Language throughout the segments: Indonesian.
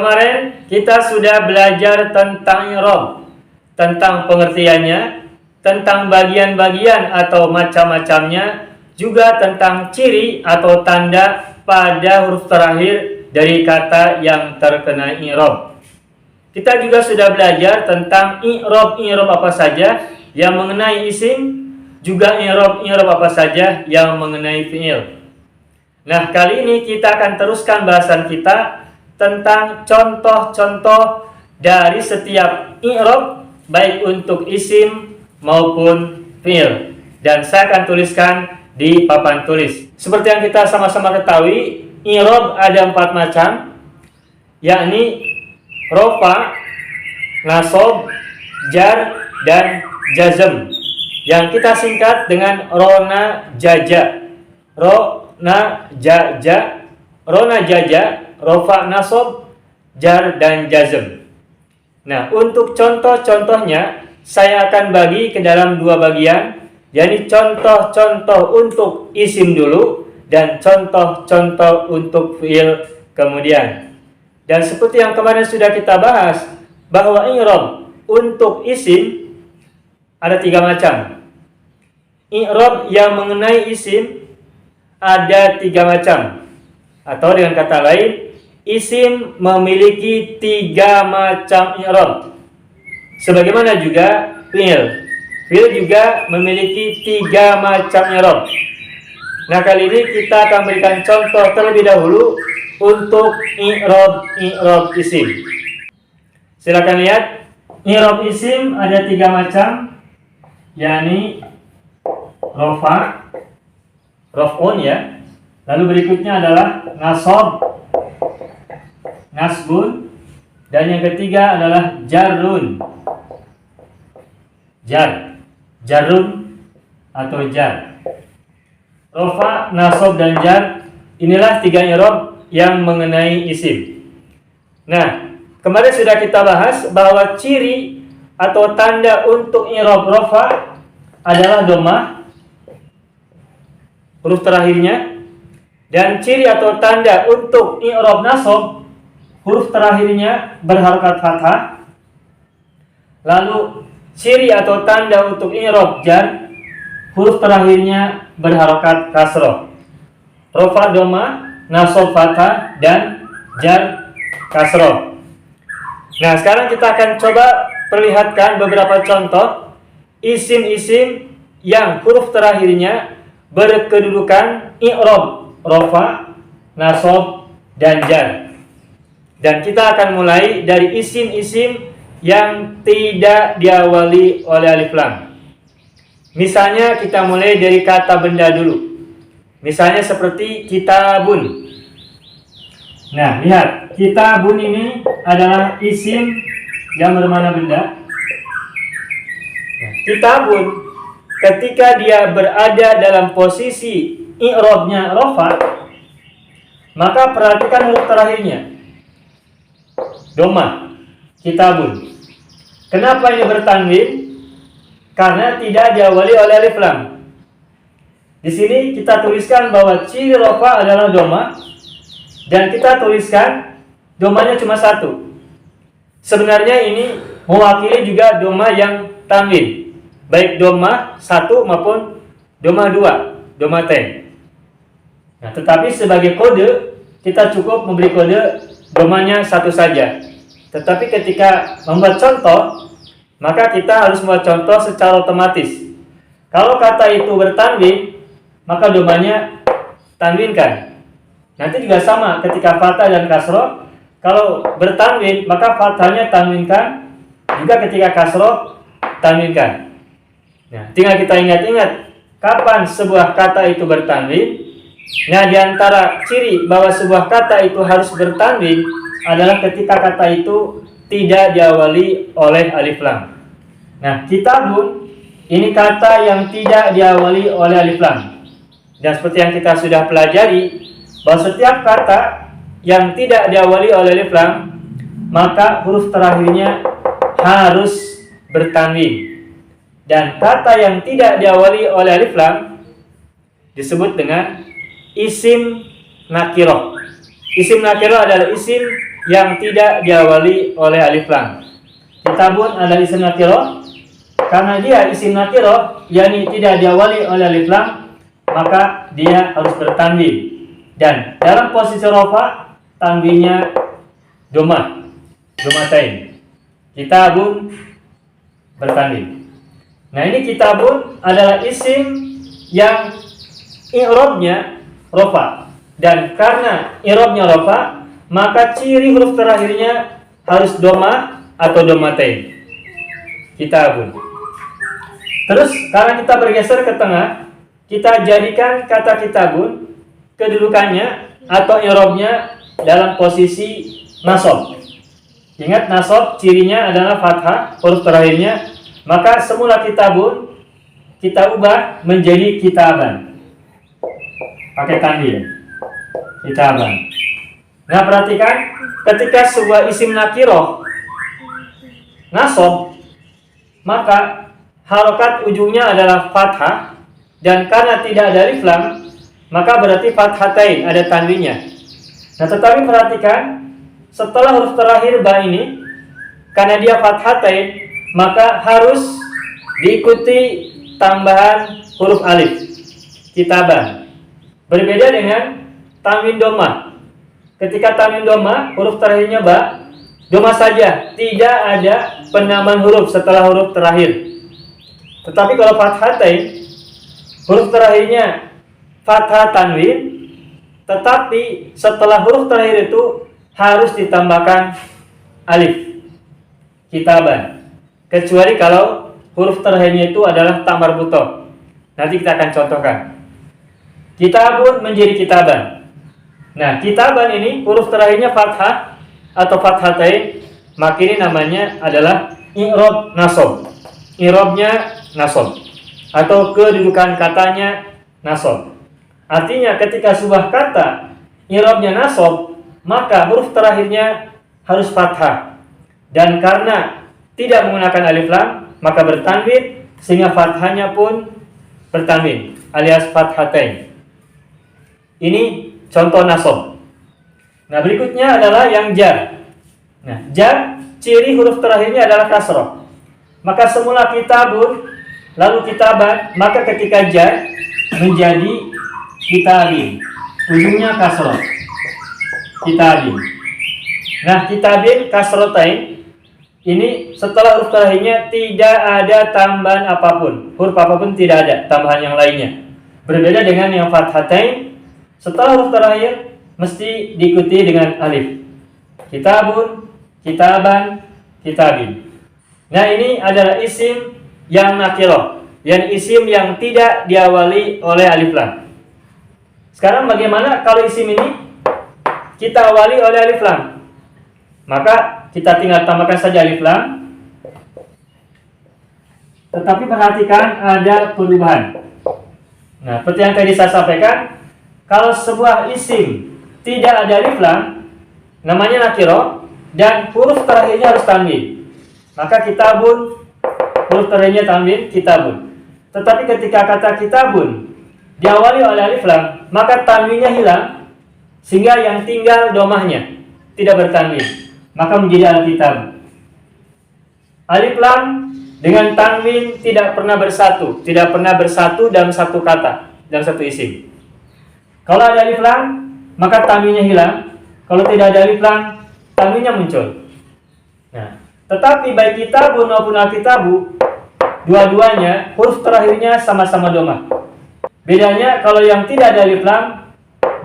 Kemarin kita sudah belajar tentang i'rab, tentang pengertiannya, tentang bagian-bagian atau macam-macamnya, juga tentang ciri atau tanda pada huruf terakhir dari kata yang terkena i'rab. Kita juga sudah belajar tentang i'rab apa saja yang mengenai isim, juga i'rab apa saja yang mengenai fi'il. Nah, kali ini kita akan teruskan bahasan kita tentang contoh-contoh dari setiap i'rab baik untuk isim maupun fi'il. Dan saya akan tuliskan di papan tulis. Seperti yang kita sama-sama ketahui, i'rab ada 4 macam, yakni rofa, nasab, jar, dan jazm, yang kita singkat dengan rona jaja. Rona jaja, rofa, nasab, jar, dan jazm. Nah, untuk contoh-contohnya saya akan bagi ke dalam 2 bagian, yakni contoh-contoh untuk isim dulu dan contoh-contoh untuk fi'il kemudian. Dan seperti yang kemarin sudah kita bahas, bahwa i'rab untuk isim ada 3 macam. I'rab yang mengenai isim ada 3 macam. Atau dengan kata lain, isim memiliki 3 macam i'rab. Sebagaimana juga fi'il. Fi'il juga memiliki 3 macam i'rab. Nah, kali ini kita akan berikan contoh terlebih dahulu untuk i'rab isim. Silakan lihat, i'rab isim ada 3 macam, yakni rofa, rof'un ya. Lalu berikutnya adalah nasab, nasbun, dan yang ketiga adalah jarrun, jarrun atau jar. Rofa, nasab, dan jar, inilah 3 i'rab yang mengenai isim. Nah, kemarin sudah kita bahas bahwa ciri atau tanda untuk i'rab rofa adalah dhammah, huruf terakhirnya, dan ciri atau tanda untuk i'rab nasab, huruf terakhirnya berharokat fathah. Lalu ciri atau tanda untuk i'rab jar, huruf terakhirnya berharokat kasroh. Rofa dhammah, nasab fathah, dan jar kasroh. Nah, sekarang kita akan coba perlihatkan beberapa contoh isim-isim yang huruf terakhirnya berkedudukan i'rab rofa, nasab, dan jar. Dan kita akan mulai dari isim-isim yang tidak diawali oleh alif lam. Misalnya kita mulai dari kata benda dulu. Misalnya seperti kitabun. Nah, lihat, kitabun ini adalah isim yang bermakna benda. Nah, kitabun ketika dia berada dalam posisi i'rabnya rofa, maka perhatikan huruf terakhirnya, dhammah, kitabun. Kenapa ini bertanwin? Karena tidak diawali oleh alif lam. Di sini kita tuliskan bahwa ciri rofa adalah dhammah, dan kita tuliskan dhammahnya cuma 1. Sebenarnya ini mewakili juga dhammah yang tanwin, baik dhammah 1 maupun dhammah 2, dhammah ten. Nah, tetapi sebagai kode kita cukup memberi kode dhammahnya 1 saja. Tetapi ketika membuat contoh, maka kita harus membuat contoh secara otomatis. Kalau kata itu bertanwin, maka dhammahnya tanwinkan. Nanti juga sama ketika fathah dan kasroh. Kalau bertanwin, maka fathahnya tanwinkan. Juga ketika kasroh, tanwinkan. Nah, tinggal kita ingat-ingat kapan sebuah kata itu bertanwin. Nah, di antara ciri bahwa sebuah kata itu harus bertanwin adalah ketika kata itu tidak diawali oleh alif lam. Nah, kitabun ini kata yang tidak diawali oleh alif lam. Dan seperti yang kita sudah pelajari, bahwa setiap kata yang tidak diawali oleh alif lam, maka huruf terakhirnya harus bertanwin. Dan kata yang tidak diawali oleh alif lam disebut dengan isim nakiroh. Isim nakiroh adalah isim yang tidak diawali oleh alif lam. Kitabun adalah isim nakiro. Karena dia isim nakiro, yakni tidak diawali oleh alif lam, maka dia harus bertanwin. Dan dalam posisi rofa, tanwinnya domatain. Kitabun bertanwin. Nah, ini kitabun adalah isim yang i'rabnya rofa. Dan karena i'rabnya rofa, maka ciri huruf terakhirnya harus doma atau domatain. Kitabun. Terus karena kita bergeser ke tengah, kita jadikan kata kitabun kedudukannya atau i'rabnya dalam posisi nasab. Ingat, nasab cirinya adalah fathah huruf terakhirnya, maka semula kitabun kita ubah menjadi kitaban. Pakai tanwin. Kitaban. Nah, perhatikan ketika sebuah isim nakiroh nasab, maka harokat ujungnya adalah fathah, dan karena tidak ada alif lam, maka berarti fathatain, ada tanwinnya. Nah, tetapi perhatikan setelah huruf terakhir ba ini, karena dia fathatain, maka harus diikuti tambahan huruf alif, kitaban. Berbeda dengan tanwin doma. Ketika tanwin doma, huruf terakhirnya ba, doma saja, tidak ada penambahan huruf setelah huruf terakhir. Tetapi kalau fathatain, huruf terakhirnya fathah tanwin, tetapi setelah huruf terakhir itu harus ditambahkan alif, kitaban. Kecuali kalau huruf terakhirnya itu adalah ta marbutoh. Nanti kita akan contohkan. Kitabun menjadi kitaban. Nah, kitaban ini huruf terakhirnya fathah atau fathatain, maka ini namanya adalah i'rab nasab. I'rabnya nasab atau kedudukan katanya nasab. Artinya ketika sebuah kata i'rabnya nasab, maka huruf terakhirnya harus fathah. Dan karena tidak menggunakan alif lam, maka bertanwin, sehingga fathahnya pun bertanwin alias fathatain. Ini contoh nasab. Nah, berikutnya adalah yang jar. Nah, jar ciri huruf terakhirnya adalah kasroh. Maka semula kitabun, lalu kitaban, maka ketika jar menjadi kitabin, ujungnya kasroh. Kitabin. Nah, kitabin kasrotain, ini setelah huruf terakhirnya tidak ada tambahan apapun, huruf apapun tidak ada tambahan yang lainnya. Berbeda dengan yang fathatain, setelah huruf terakhir mesti diikuti dengan alif. Kitabun, kitaban, kitabin. Nah, ini adalah isim yang nakirah, yang isim yang tidak diawali oleh alif lam. Sekarang bagaimana kalau isim ini kita awali oleh alif lam? Maka kita tinggal tambahkan saja alif lam. Tetapi perhatikan ada perubahan. Nah, seperti yang tadi saya sampaikan, kalau sebuah isim tidak ada alif lam, namanya nakirah, dan huruf terakhirnya harus tanwin. Maka kitabun, huruf terakhirnya tanwin, kitabun. Tetapi ketika kata kitabun diawali oleh alif lam, maka tanwinnya hilang, sehingga yang tinggal domahnya, tidak bertanwin, maka menjadi alkitab. Alif lam dengan tanwin tidak pernah bersatu dalam satu kata, dalam satu isim. Kalau ada alif lam, maka tanwinnya hilang. Kalau tidak ada alif lam, tanwinnya muncul. Nah, tetapi baik kitabun maupun alkitabu, dua-duanya huruf terakhirnya sama-sama doma. Bedanya kalau yang tidak ada alif lam,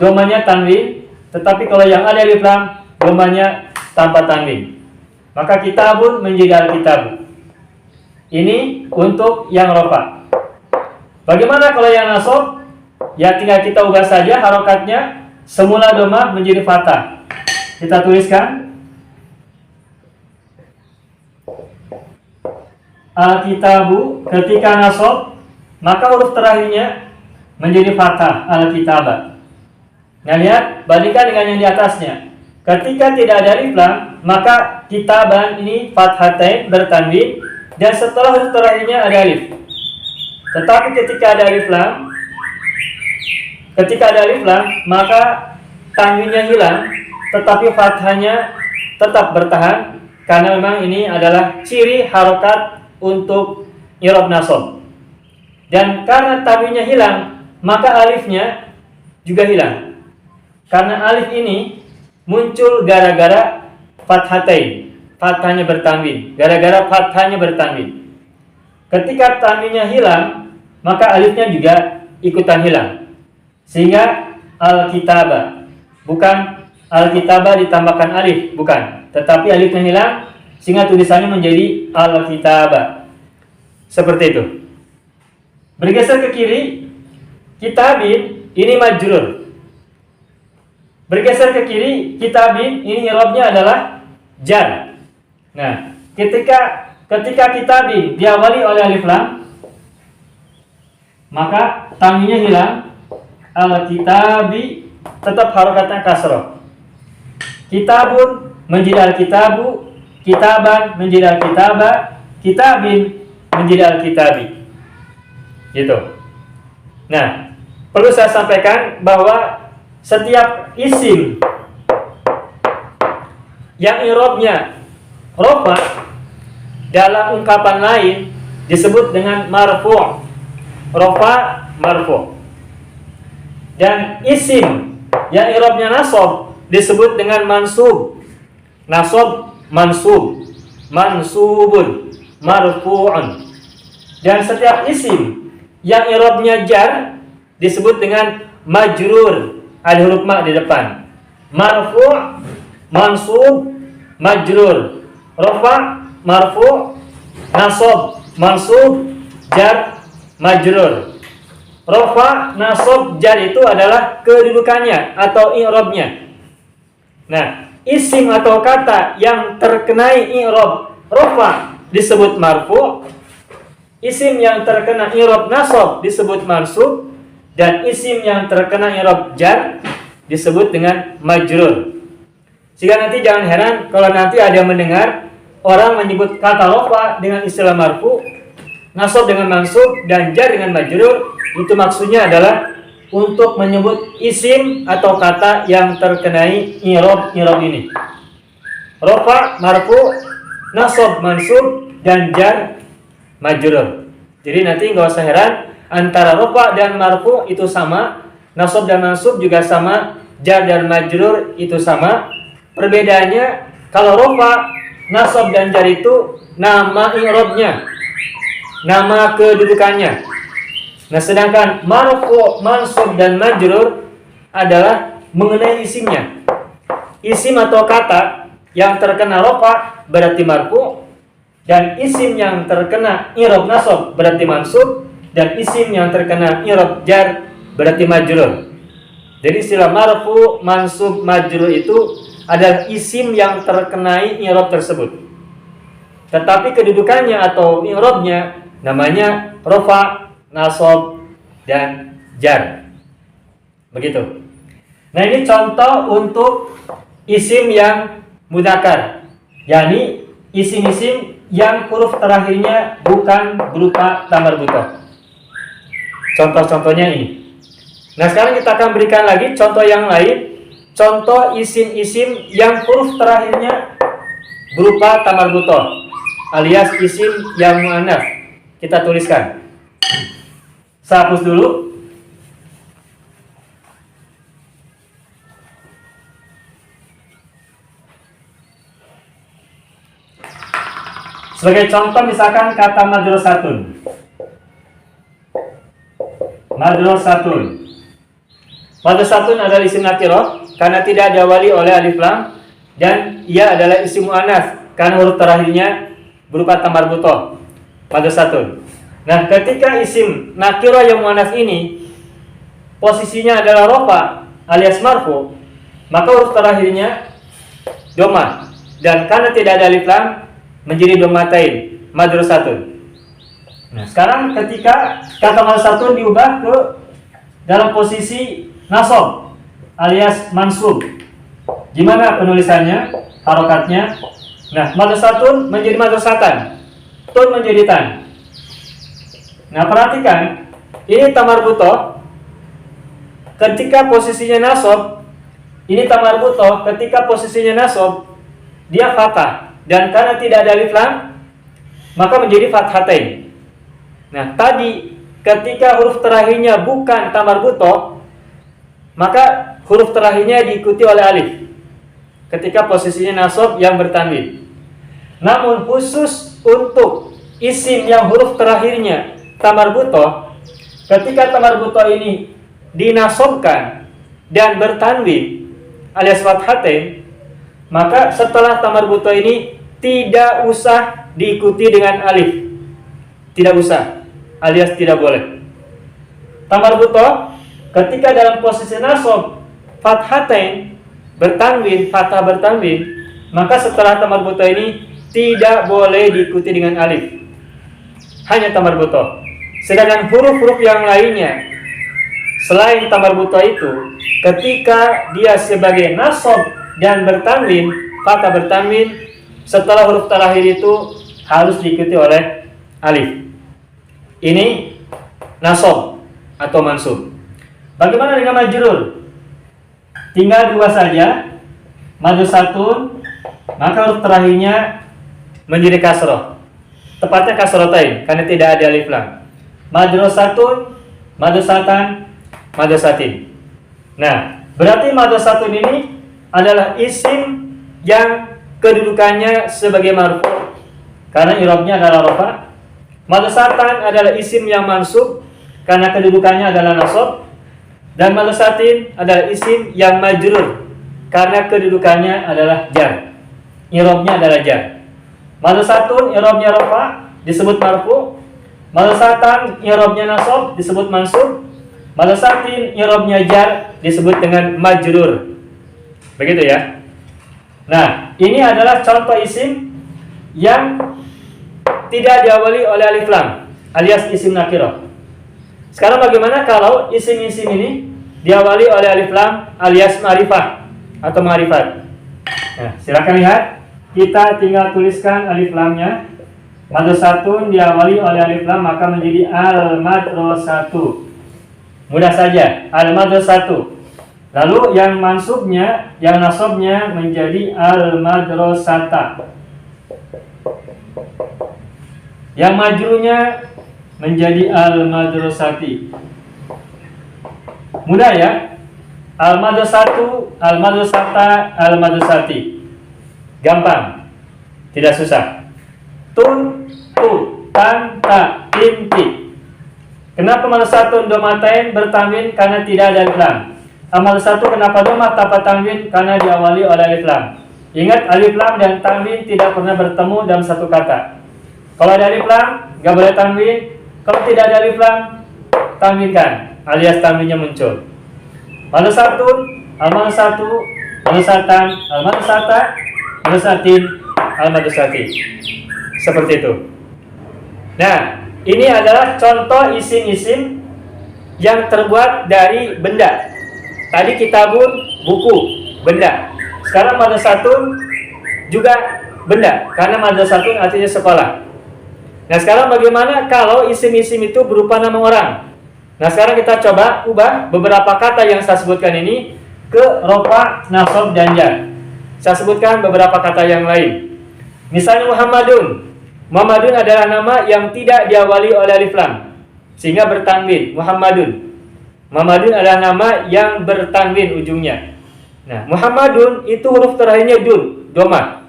domanya tanwin, tetapi kalau yang ada alif lam, domanya tanpa tanwin. Maka kitabun menjadi alkitabu. Ini untuk yang rofa. Bagaimana kalau yang nasab? Ya, tinggal kita ubah saja harokatnya, semula doma menjadi fathah. Kita tuliskan alkitabu. Ketika nasab, maka huruf terakhirnya menjadi fathah, alkitabah. Nah, lihat, bandingkan dengan yang di atasnya. Ketika tidak ada alif lam, maka kitaban ini fathatain bertanwin, dan setelah huruf terakhirnya ada alif. Tetapi ketika ada alif lam, maka tanwinnya hilang, tetapi fathahnya tetap bertahan karena memang ini adalah ciri harokat untuk i'rab nasab. Dan karena tanwinnya hilang, maka alifnya juga hilang. Karena alif ini muncul gara-gara fathatain, fathahnya bertanwin, gara-gara fathahnya bertanwin. Ketika tanwinnya hilang, maka alifnya juga ikutan hilang. Sehingga al-kitaba, bukan al-kitaba ditambahkan alif, bukan, tetapi alifnya hilang sehingga tulisannya menjadi al-kitaba. Seperti itu. Bergeser ke kiri, kitabin ini majrur. Bergeser ke kiri, kitabin ini i'rabnya adalah jar. Nah, ketika kitabin diawali oleh alif lam, maka tanwinnya hilang. Al-kitabi tetap harokatnya kasroh. Kitabun menjadi al-kitabu, kitaban menjadi al-kitaba, kitabin menjadi al-kitabi. Gitu. Nah, perlu saya sampaikan bahwa setiap isim yang i'rabnya rafa dalam ungkapan lain disebut dengan marfu'. Rafa marfu'. Dan isim yang i'rabnya nasab disebut dengan mansub. Nasab mansub, mansubun, marfu'un. Dan setiap isim yang i'rabnya jar disebut dengan majrur, ada huruf ma di depan. Marfu', mansub, majrur. Rafa, marfu', nasab, mansub, jar, majrur. Rafa, nasab, jar itu adalah kedudukannya atau i'rabnya. Nah, isim atau kata yang terkenai i'rab rafa disebut marfu', isim yang terkena i'rab nasab disebut mansub, dan isim yang terkena i'rab jar disebut dengan majrur. Sehingga nanti jangan heran kalau nanti ada yang mendengar orang menyebut kata rafa dengan istilah marfu', nasab dengan mansub, dan jar dengan majrur. Itu maksudnya adalah untuk menyebut isim atau kata yang terkenai i'rab ini. Rafa, marfu', nasab, mansub, dan jar, majrur. Jadi nanti nggak usah heran, antara rafa dan marfu' itu sama, nasab dan mansub juga sama, jar dan majrur itu sama. Perbedaannya kalau rafa, nasab, dan jar itu nama i'rabnya, nama kedudukannya. Nah, sedangkan marfu', mansub, dan majrur adalah mengenai isimnya. Isim atau kata yang terkena rafa berarti marfu', dan isim yang terkena i'rab nasab berarti mansub, dan isim yang terkena i'rab jar berarti majrur. Jadi istilah marfu', mansub, majrur itu adalah isim yang terkenai i'rab tersebut. Tetapi kedudukannya atau i'rabnya namanya rafa, nasab, dan jar. Begitu. Nah, ini contoh untuk isim yang mudzakkar, yakni isim-isim yang huruf terakhirnya bukan berupa tamar butoh. Contoh-contohnya ini. Nah, sekarang kita akan berikan lagi contoh yang lain. Contoh isim-isim yang huruf terakhirnya berupa tamar butoh, alias isim yang muannats. Kita tuliskan. Saya hapus dulu. Sebagai contoh misalkan kata madrasatun. Madrasatun. Madrasatun adalah isim nakirah karena tidak diawali oleh alif lam, dan ia adalah isim muannats karena huruf terakhirnya berupa tamar butoh. Madrasatun. Nah, ketika isim nakirah yang muannats ini posisinya adalah rafa alias marfu, maka huruf terakhirnya dhamma, dan karena tidak ada alif lam menjadi dhammatain, madrasatun. Nah, sekarang ketika kata madrasatun diubah ke dalam posisi nasab alias mansub, gimana penulisannya, harokatnya? Nah, madrasatun menjadi madrasatan, tun menjadi tan. Nah, perhatikan, ini tamar butoh ketika posisinya nasab, ini tamar butoh ketika posisinya nasab, dia fathah, dan karena tidak ada alif lam maka menjadi fathatain. Nah, tadi ketika huruf terakhirnya bukan ta marbutoh, maka huruf terakhirnya diikuti oleh alif ketika posisinya nasab yang bertanwin. Namun khusus untuk isim yang huruf terakhirnya ta marbutoh, ketika ta marbutoh ini dinasabkan dan bertanwin alias fathatain, maka setelah ta marbutoh ini tidak usah diikuti dengan alif. Tidak usah, alias tidak boleh. Ta marbutoh ketika dalam posisi nasab fathatain bertanwin, fathah bertanwin, maka setelah ta marbutoh ini tidak boleh diikuti dengan alif. Hanya ta marbutoh. Sedangkan huruf-huruf yang lainnya selain ta marbutoh itu, ketika dia sebagai nasab dan bertanwin, fathah bertanwin, setelah huruf terakhir itu harus diikuti oleh alif. Ini nasab atau mansub. Bagaimana dengan majrur? Tinggal dua saja. Madu satun, maka huruf terakhirnya menjadi kasroh. Tepatnya kasrotain karena tidak ada alif lam. Madrasatun, madrasatan, madrasatin. Nah, berarti madrasatun ini adalah isim yang kedudukannya sebagai marfu karena i'rabnya adalah rafa. Madrasatan adalah isim yang mansub karena kedudukannya adalah nasab, dan madrasatin adalah isim yang majrur karena kedudukannya adalah jar. I'rabnya adalah jar. Madrasatun i'rabnya rafa disebut marfu, madrasatan i'rabnya nasab disebut mansub, madrasatin i'rabnya jar disebut dengan majrur. Begitu ya. Nah, ini adalah contoh isim yang tidak diawali oleh alif lam, alias isim nakirah. Sekarang bagaimana kalau isim-isim ini diawali oleh alif lam, alias ma'rifah atau ma'rifat? Nah, silakan lihat. Kita tinggal tuliskan alif lamnya. Madrasatun diawali oleh alif lam maka menjadi al-madrasatu. Mudah saja, al-madrasatu. Lalu yang mansubnya, yang nasabnya menjadi al-madrasata. Yang majrunya menjadi al-madrasati. Mudah ya? Al-madrasatu, al-madrasata, al-madrasati. Gampang. Tidak susah. Tun, tu, tan, ta, tin, ti. Kenapa madrasatun domatain bertanwin karena tidak ada alif lam? Madrasatu kenapa domah tanpa tanwin karena diawali oleh alif lam. Ingat, alif lam dan tanwin tidak pernah bertemu dalam satu kata. Kalau ada alif lam, gak boleh tanwin. Kalau tidak ada alif lam, tanwinkan, alias tanwinnya muncul. Madrasatun, al-madrasatu, madrasatan, al-madrasata, madrasatin, al-madrasati. Seperti itu. Nah, ini adalah contoh isim-isim yang terbuat dari benda. Tadi kitabun, buku, benda. Sekarang madrasatun juga benda, karena madrasatun artinya sekolah. Nah, sekarang bagaimana kalau isim-isim itu berupa nama orang? Nah, sekarang kita coba ubah beberapa kata yang saya sebutkan ini ke rofa, nasab, dan jar. Saya sebutkan beberapa kata yang lain. Misalnya Muhammadun. Muhammadun adalah nama yang tidak diawali oleh alif lam, sehingga bertanwin, Muhammadun. Muhammadun adalah nama yang bertanwin ujungnya. Nah, Muhammadun itu huruf terakhirnya dun, domah,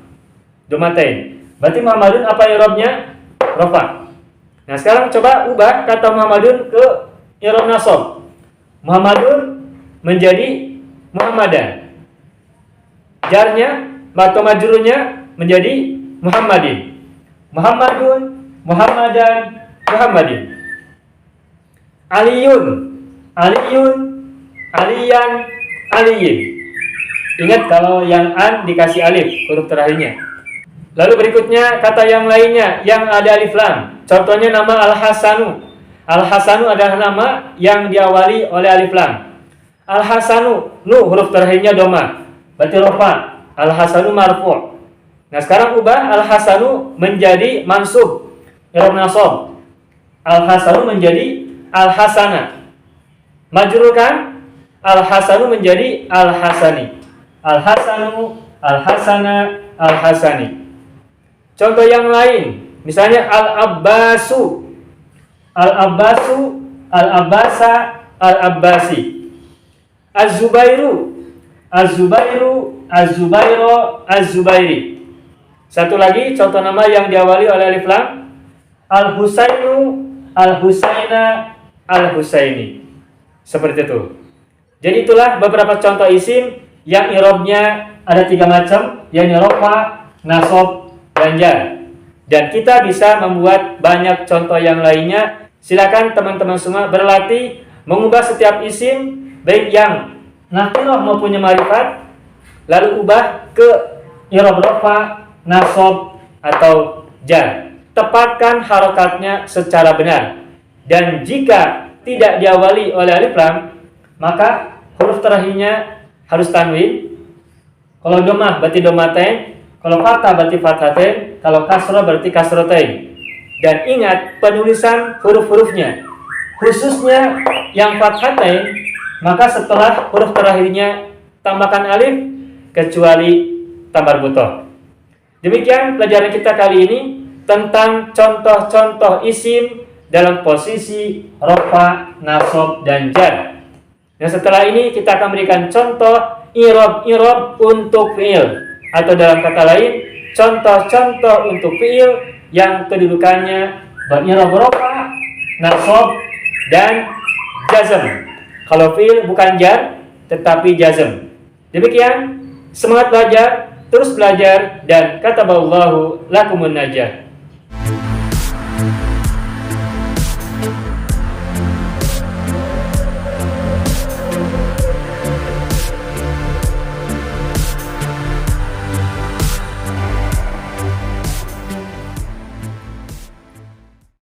domatain. Berarti Muhammadun apa i'rabnya? Rafa. Nah, sekarang coba ubah kata Muhammadun ke i'rab nasab. Muhammadun menjadi Muhammadan. Jarnya atau majrurnya menjadi Muhammadin. Muhammadun, Muhammadan, Muhammadin. Aliyun, Aliyun, Aliyan, Aliyin. Ingat kalau yang an dikasih alif huruf terakhirnya. Lalu berikutnya kata yang lainnya yang ada alif lam. Contohnya nama Al-Hasanu. Al-Hasanu adalah nama yang diawali oleh alif lam. Al-Hasanu, nu huruf terakhirnya domah, berarti rafa. Al-Hasanu marfu'. Nah, sekarang ubah Al-Hasanu menjadi mansub, i'rab nasab. Al-Hasanu menjadi Al-Hasana. Majrur kan? Al-Hasanu menjadi Al-Hasani. Al-Hasanu, Al-Hasana, al-Hasani. Contoh yang lain, misalnya al-Abbasu, al-Abbasu, al-Abbasa, al-Abbasi. Az-Zubairu, Az-Zubairu, Az-Zubairo, Az-Zubairi. Satu lagi contoh nama yang diawali oleh alif lam, Al-Husainu, Al-Husaina, Al-Husaini. Seperti itu. Jadi itulah beberapa contoh isim yang i'rabnya ada 3 macam, yakni rafa, nasab, dan jar. Dan kita bisa membuat banyak contoh yang lainnya. Silakan teman-teman semua berlatih mengubah setiap isim baik yang nakirah maupun yang ma'rifat, lalu ubah ke i'rab rafa, nasab, atau jar. Tepatkan harokatnya secara benar. Dan jika tidak diawali oleh alif lam, maka huruf terakhirnya harus tanwin. Kalau domah berarti domatain, kalau fathah berarti fathatain, kalau kasrah berarti kasratain. Dan ingat penulisan huruf-hurufnya, khususnya yang fathatain, maka setelah huruf terakhirnya tambahkan alif kecuali tambar butoh. Demikian pelajaran kita kali ini tentang contoh-contoh isim dalam posisi rafa, nasab, dan jar. Dan setelah ini kita akan berikan contoh i'rab untuk fi'il, atau dalam kata lain contoh-contoh untuk fi'il yang kedudukannya beri'rab rafa, nasab, dan jazm. Kalau fi'il bukan jar tetapi jazm. Demikian, semangat belajar, terus belajar, dan kataballahu lakumun najah.